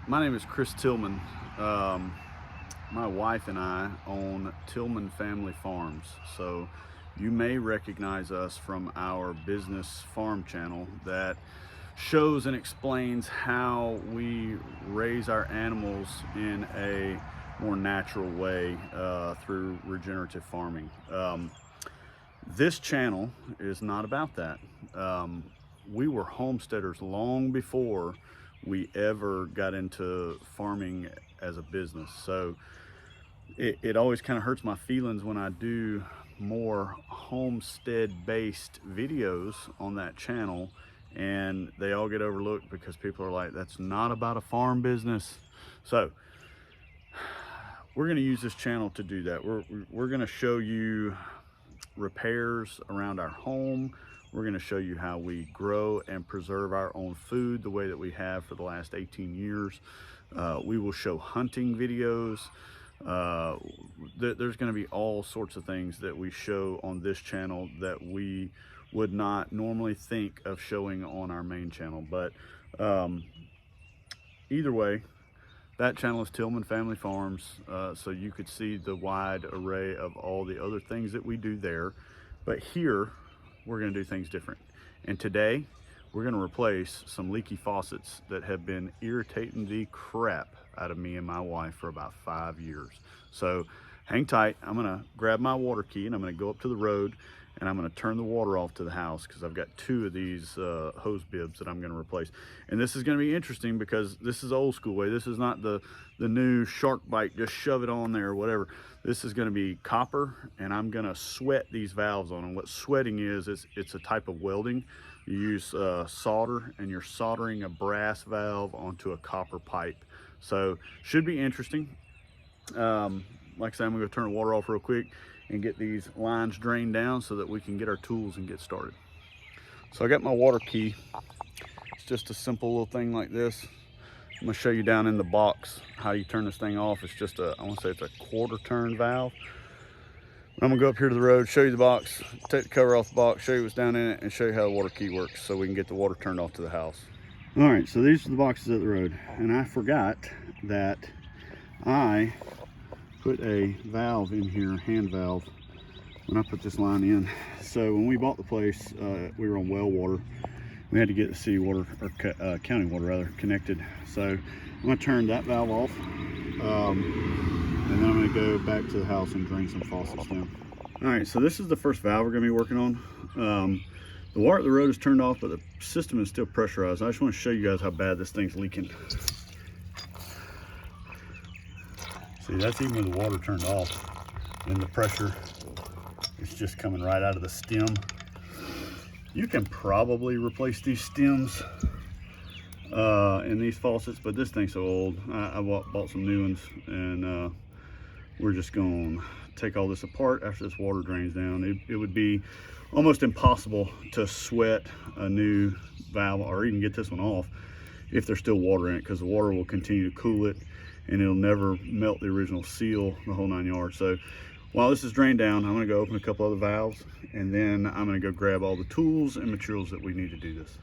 My name is Chris Tillman. My wife and I own Tillman Family Farms. So you may recognize us from our business farm channel that shows and explains how we raise our animals in a more natural way through regenerative farming. This channel is not about that. We were homesteaders long before we ever got into farming as a business. So it always kind of hurts my feelings when I do more homestead based videos on that channel and they all get overlooked because people are like, that's not about a farm business. So we're going to use this channel to do that. We're going to show you repairs around our home. We're going to show you how we grow and preserve our own food the way that we have for the last 18 years. We will show hunting videos. There's going to be all sorts of things that we show on this channel that we would not normally think of showing on our main channel. But either way, that channel is Tillman Family Farms, so you could see the wide array of all the other things that we do there. But here, we're going to do things different. And today, we're going to replace some leaky faucets that have been irritating the crap out of me and my wife for about 5 years. So hang tight. I'm going to grab my water key and I'm going to go up to the road and I'm going to turn the water off to the house because I've got 2 of these hose bibs that I'm going to replace. And this is going to be interesting because this is old school way. This is not the new shark bite, just shove it on there or whatever. This is going to be copper, and I'm going to sweat these valves on them. What sweating is it's a type of welding. You use solder, and you're soldering a brass valve onto a copper pipe. So should be interesting. Like I said, I'm going to turn the water off real quick and get these lines drained down so that we can get our tools and get started. So I got my water key. It's just a simple little thing like this. I'm gonna show you down in the box how you turn this thing off. It's just I want to say it's a quarter turn valve. I'm gonna go up here to the road, show you the box, take the cover off the box, show you what's down in it, and show you how the water key works so we can get the water turned off to the house. All right, so these are the boxes at the road, and I forgot that I put a valve in here, hand valve, when I put this line in. So when we bought the place, we were on well water. We had to get the city water, or county water rather, connected. So I'm gonna turn that valve off, and then I'm gonna go back to the house and drain some faucets down. All right, so this is the first valve we're gonna be working on. The water at the road is turned off, but the system is still pressurized. I just wanna show you guys how bad this thing's leaking. See, that's even with the water turned off, and the pressure is just coming right out of the stem. You can probably replace these stems in these faucets, but this thing's so old. I bought some new ones, and we're just going to take all this apart after this water drains down. It would be almost impossible to sweat a new valve or even get this one off if there's still water in it, because the water will continue to cool it and it'll never melt the original seal, the whole 9 yards. So while this is drained down, I'm gonna go open a couple other valves, and then I'm gonna go grab all the tools and materials that we need to do this.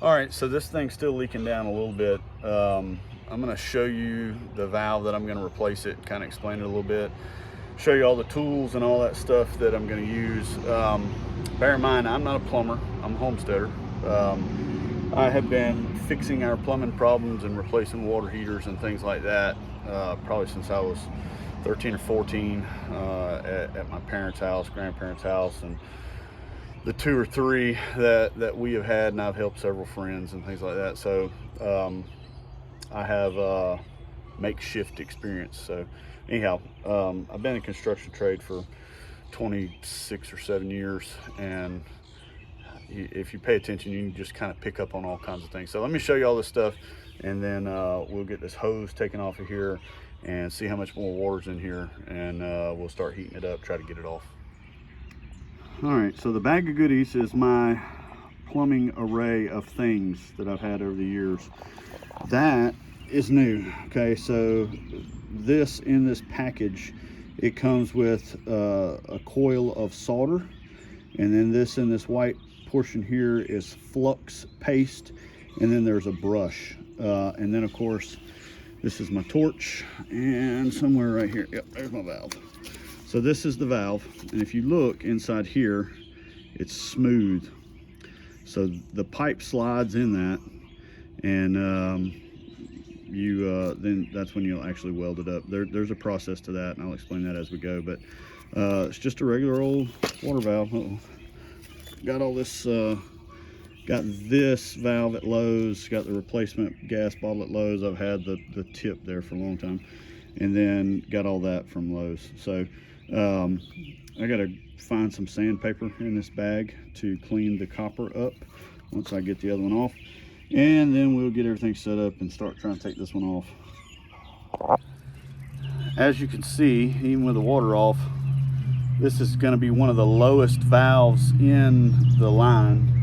All right, so this thing's still leaking down a little bit. I'm gonna show you the valve that I'm gonna replace it, kind of explain it a little bit, show you all the tools and all that stuff that I'm gonna use. Bear in mind, I'm not a plumber, I'm a homesteader. I have been fixing our plumbing problems and replacing water heaters and things like that probably since I was 13 or 14 at my parents' house, grandparents' house, and the 2 or 3 that we have had, and I've helped several friends and things like that. So I have makeshift experience. So anyhow, I've been in construction trade for 26 or 7 years, and if you pay attention, you can just kind of pick up on all kinds of things. So let me show you all this stuff, and then we'll get this hose taken off of here and see how much more water's in here, and we'll start heating it up, try to get it off. All right, so the bag of goodies is my plumbing array of things that I've had over the years. That is new. Okay, so this, in this package, it comes with a coil of solder, and then this in this white portion here is flux paste, and then there's a brush, and then of course This is my torch, and somewhere right here, yep, there's my valve. So this is the valve, and if you look inside here, it's smooth. So the pipe slides in that, and then that's when you'll actually weld it up. There's a process to that, and I'll explain that as we go. But it's just a regular old water valve. Got all this. Got this valve at Lowe's. Got the replacement gas bottle at Lowe's. I've had the tip there for a long time, and then got all that from Lowe's. So I got to find some sandpaper in this bag to clean the copper up once I get the other one off. And then we'll get everything set up and start trying to take this one off. As you can see, even with the water off, this is going to be one of the lowest valves in the line.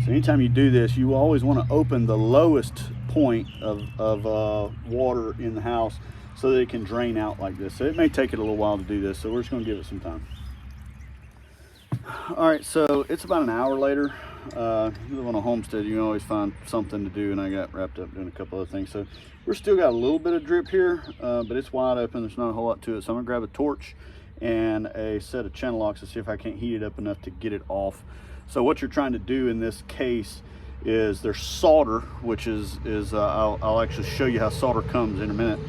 So anytime you do this, you always want to open the lowest point of water in the house so that it can drain out like this. So it may take it a little while to do this, so we're just going to give it some time. All right, so it's about an hour later. You live on a homestead, you can always find something to do, and I got wrapped up doing a couple other things. So we're still got a little bit of drip here, but it's wide open. There's not a whole lot to it. So I'm gonna grab a torch and a set of channel locks to see if I can't heat it up enough to get it off. So what you're trying to do in this case is there's solder, which is I'll actually show you how solder comes in a minute.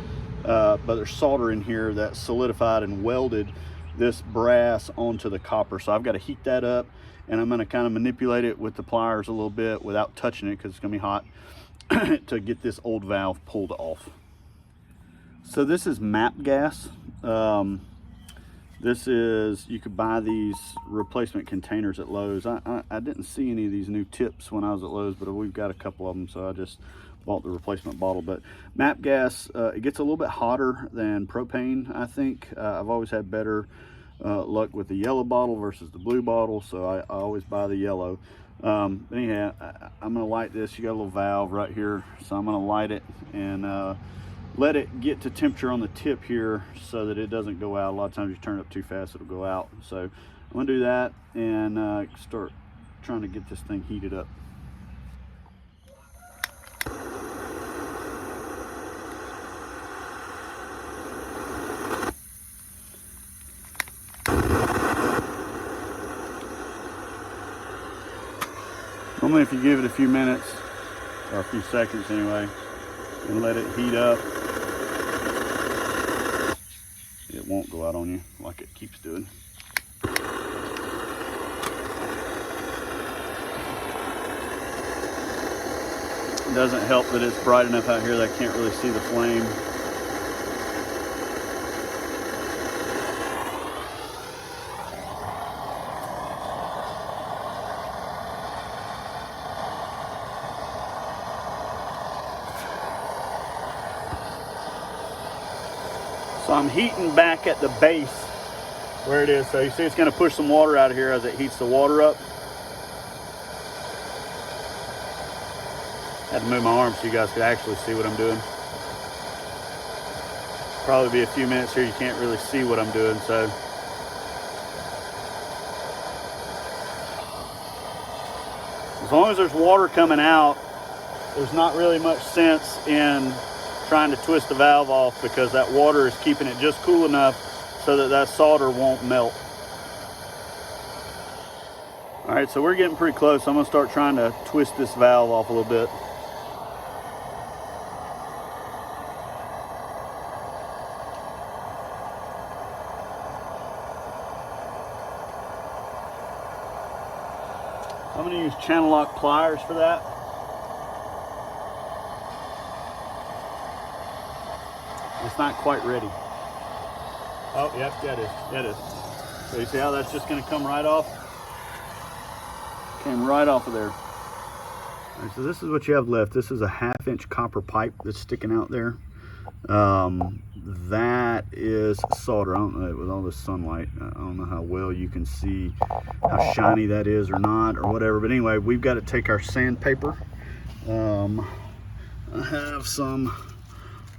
But there's solder in here that's solidified and welded this brass onto the copper. So I've got to heat that up, and I'm going to kind of manipulate it with the pliers a little bit without touching it because it's going to be hot to get this old valve pulled off. So this is MAP gas. This is, you could buy these replacement containers at Lowe's. I didn't see any of these new tips when I was at Lowe's, but we've got a couple of them, so I just bought the replacement bottle. But MAP gas, it gets a little bit hotter than propane, I think. I've always had better luck with the yellow bottle versus the blue bottle, so I always buy the yellow. Anyhow, I'm gonna light this. You got a little valve right here, so I'm gonna light it and let it get to temperature on the tip here so that it doesn't go out. A lot of times you turn it up too fast, it'll go out. So I'm gonna do that and start trying to get this thing heated up. Normally if you give it a few minutes, or a few seconds anyway, and let it heat up, it won't go out on you like it keeps doing. It doesn't help that it's bright enough out here that I can't really see the flame. So I'm heating back at the base where it is. So you see it's going to push some water out of here as it heats the water up. Had to move my arm so you guys could actually see what I'm doing. Probably be a few minutes here, you can't really see what I'm doing. So as long as there's water coming out, there's not really much sense in trying to twist the valve off because that water is keeping it just cool enough so that that solder won't melt. All right, so we're getting pretty close. I'm gonna start trying to twist this valve off a little bit. I'm gonna use channel lock pliers for that. It's not quite ready. Oh, yep, that is. That is. So you see how that's just going to come right off? Came right off of there. All right, so this is what you have left. This is a 1/2-inch copper pipe that's sticking out there. That is solder. I don't know, with all this sunlight, I don't know how well you can see how shiny that is or not or whatever. But anyway, we've got to take our sandpaper. I have some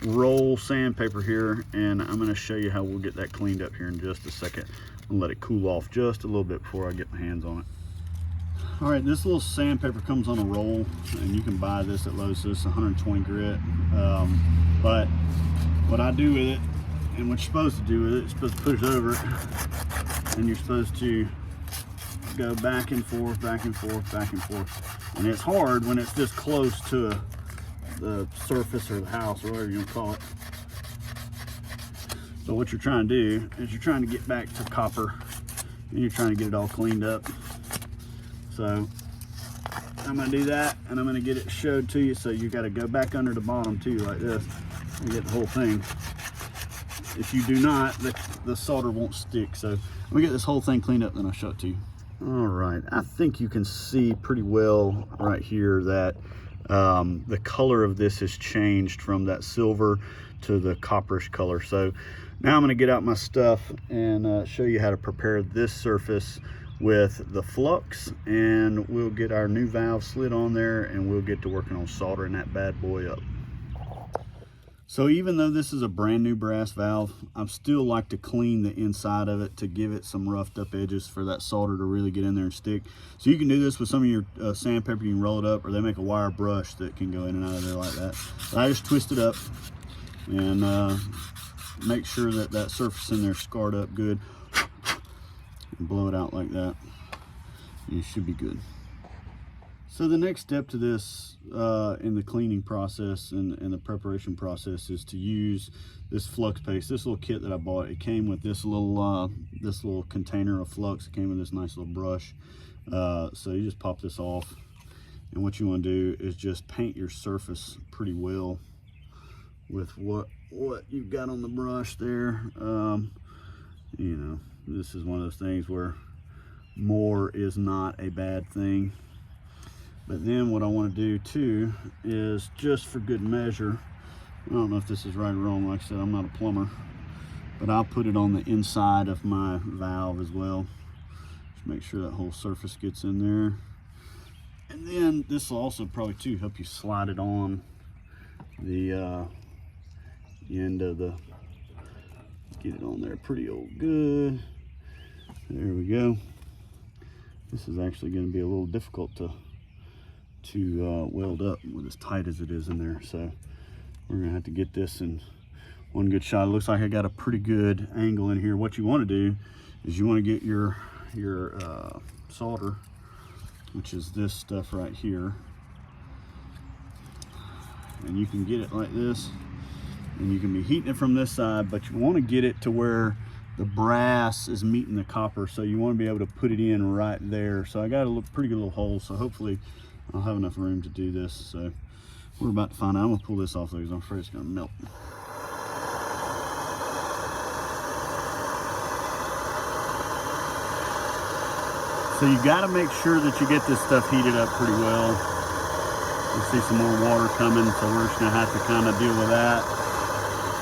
roll sandpaper here, and I'm going to show you how we'll get that cleaned up here in just a second. I'll let it cool off just a little bit before I get my hands on it. All right, this little sandpaper comes on a roll, and you can buy this at Lowe's. This is 120 grit. But what I do with it, and what you're supposed to do with it, you're supposed to put it over it, and you're supposed to go back and forth, back and forth, back and forth. And it's hard when it's this close to the surface or the house or whatever you want to call it. So what you're trying to do is you're trying to get back to copper, and you're trying to get it all cleaned up. So I'm going to do that, and I'm going to get it showed to you. So you got to go back under the bottom too, like this, and get the whole thing. If you do not, the solder won't stick. So let me get this whole thing cleaned up, then I'll show it to you. All right, I think you can see pretty well right here that the color of this has changed from that silver to the copperish color. So now I'm going to get out my stuff and show you how to prepare this surface with the flux, and we'll get our new valve slid on there, and we'll get to working on soldering that bad boy up. So even though this is a brand new brass valve, I still like to clean the inside of it to give it some roughed up edges for that solder to really get in there and stick. So you can do this with some of your sandpaper. You can roll it up, or they make a wire brush that can go in and out of there like that. But I just twist it up and make sure that that surface in there is scarred up good, and blow it out like that. You should be good. So the next step to this in the cleaning process and the preparation process is to use this flux paste. This little kit that I bought, it came with this little container of flux. It came with this nice little brush. So you just pop this off, and what you want to do is just paint your surface pretty well with what you've got on the brush there. You know, this is one of those things where more is not a bad thing. But then what I want to do too is, just for good measure, I don't know if this is right or wrong, like I said, I'm not a plumber, but I'll put it on the inside of my valve as well. Just make sure that whole surface gets in there. And then this will also probably too help you slide it on the end of the, get it on there pretty old good. There we go. This is actually going to be a little difficult to weld up with as tight as it is in there. So we're going to have to get this in one good shot. It looks like I got a pretty good angle in here. What you want to do is you want to get your solder, which is this stuff right here, and you can get it like this, and you can be heating it from this side, but you want to get it to where the brass is meeting the copper. So you want to be able to put it in right there. So I got a pretty good little hole, so hopefully I'll have enough room to do this. So we're about to find out. I'm gonna pull this off though, because I'm afraid it's gonna melt. So you gotta make sure that you get this stuff heated up pretty well. You see some more water coming, so we're just gonna have to kind of deal with that.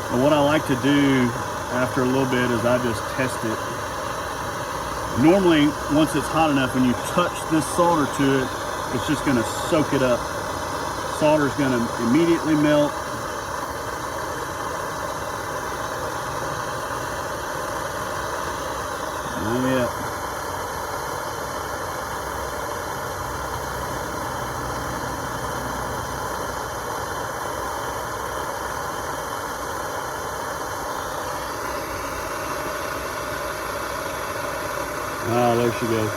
But what I like to do after a little bit is I just test it. Normally, once it's hot enough, when you touch this solder to it, it's just going to soak it up. Solder's going to immediately melt. Not yet. Oh, there she goes.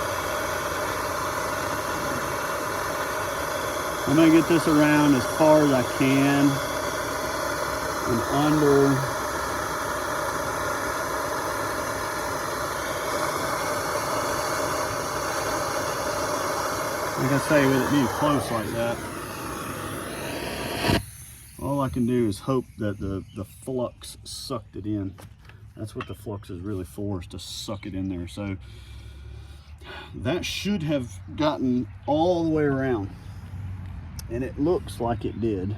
I'm going to get this around as far as I can and under. Like I say, with it being close like that, all I can do is hope that the flux sucked it in. That's what the flux is really for, is to suck it in there. So that should have gotten all the way around, and it looks like it did.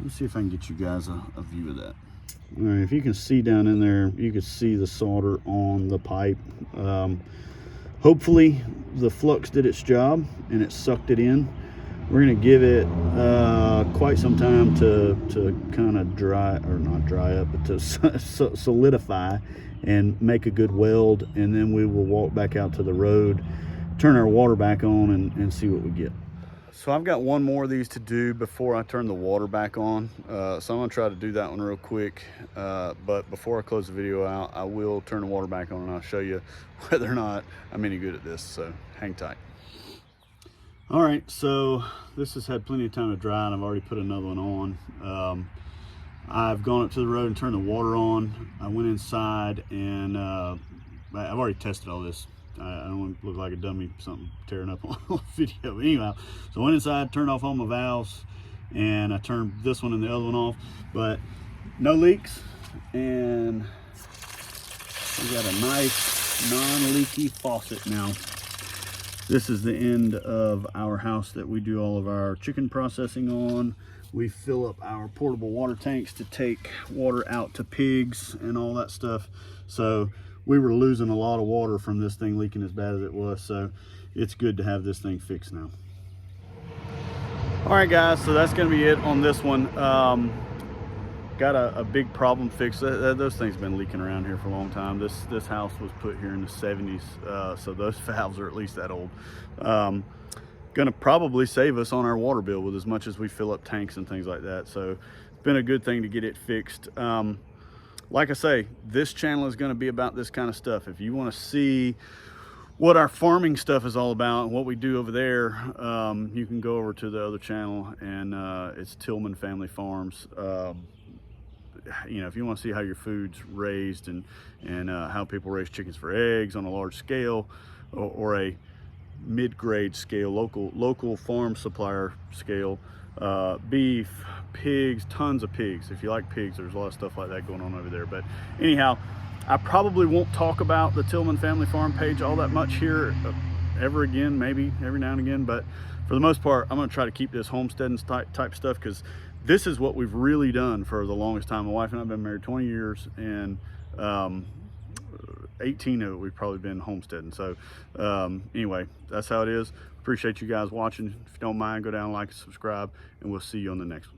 Let's see if I can get you guys a view of that. All right, if you can see down in there, you can see the solder on the pipe. Hopefully the flux did its job and it sucked it in. We're going to give it quite some time to kind of dry, or not dry up, but to solidify and make a good weld, and then we will walk back out to the road turn our water back on and see what we get. So I've got one more of these to do before I turn the water back on. So I'm gonna try to do that one real quick. But before I close the video out, I will turn the water back on and I'll show you whether or not I'm any good at this, so hang tight. All right, so this has had plenty of time to dry and I've already put another one on. I've gone up to the road and turned the water on. I went inside and I've already tested all this. I don't want to look like a dummy, something tearing up on the video. But anyhow, so I went inside, turned off all my valves, and I turned this one and the other one off, but no leaks. And we got a nice non-leaky faucet now. This is the end of our house that we do all of our chicken processing on. We fill up our portable water tanks to take water out to pigs and all that stuff. So we were losing a lot of water from this thing leaking as bad as it was. So it's good to have this thing fixed now. All right, guys, so that's gonna be it on this one. Got a big problem fixed. Those things have been leaking around here for a long time. This house was put here in the 70s, so those valves are at least that old. Gonna probably save us on our water bill with as much as we fill up tanks and things like that. So it's been a good thing to get it fixed. Like I say, this channel is going to be about this kind of stuff. If you want to see what our farming stuff is all about and what we do over there, you can go over to the other channel, and it's Tillman Family Farms. You know, if you want to see how your food's raised and how people raise chickens for eggs on a large scale, or a mid-grade scale, local farm supplier scale, beef, pigs, tons of pigs. If you like pigs, there's a lot of stuff like that going on over there. But anyhow, I probably won't talk about the Tillman Family Farm page all that much here ever again, maybe every now and again, but for the most part, I'm going to try to keep this homesteading type stuff, because this is what we've really done for the longest time. My wife and I have been married 20 years, and 18 of it we've probably been homesteading. So anyway, that's how it is. Appreciate you guys watching. If you don't mind, go down, like and subscribe, and we'll see you on the next one.